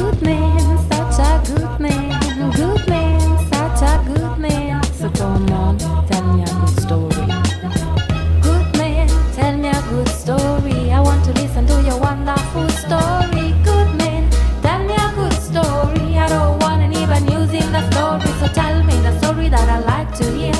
Good man, such a good man. Good man, such a good man. So come on, tell me a good story. Good man, tell me a good story. I want to listen to your wonderful story. Good man, tell me a good story. I don't want any bad news in the story. So tell me the story that I like to hear.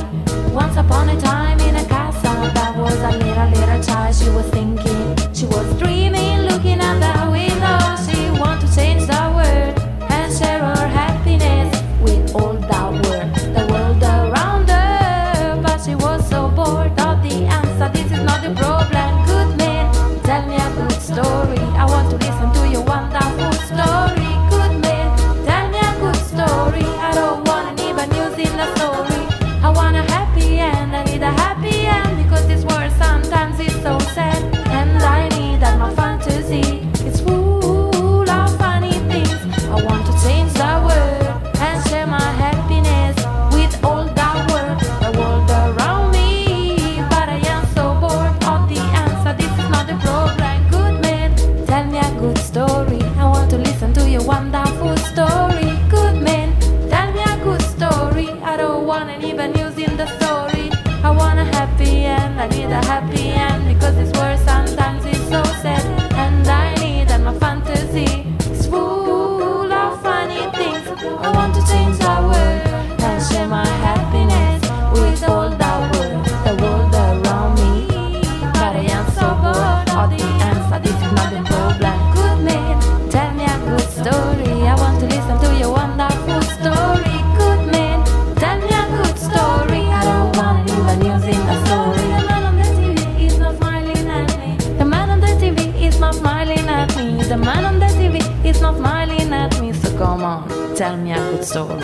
Once upon a time in a castle, there was a little child. She was thinking, she was dreaming, looking at the window. She wanted to change the world and share her happiness with all the world around her. But she was so bored of the answer. This is not the problem. Good man, tell me a good story. I want to listen to your wonderful story. Good man, tell me a good story. I don't want any bad news in the story. I want a happy end. I need a happy end because this world sometimes is so sad, and I need that my fantasy is full of funny things. I want to change the world and share my happiness with all the world around me. But I am so bored of the answer. This is not the problem. Good man, tell me a good story. I want to listen to your wonderful story. Good man, tell me a good story. I don't want any bad news in the story. I want a happy end. I need a happy end because this world sometimes is so sad, and I need that my fantasy is full of funny things. I want to change the world and share my happiness with all the world around me. But I am so bored of the answer. This is not the problem. Good man, tell me a good story. I want to listen to your wonderful story. Good man, tell me a good story. I don't want any bad news in the story. The man on the TV is not smiling at me. The man on the TV is not smiling at me. The man on the TV is not smiling at me. So come on, tell me a good story.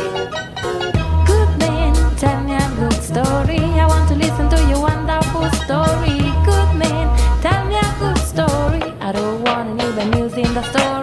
Good man, tell me a good story. I want to listen to your wonderful story. Good man, tell me a good story. I don't want any bad news in the story.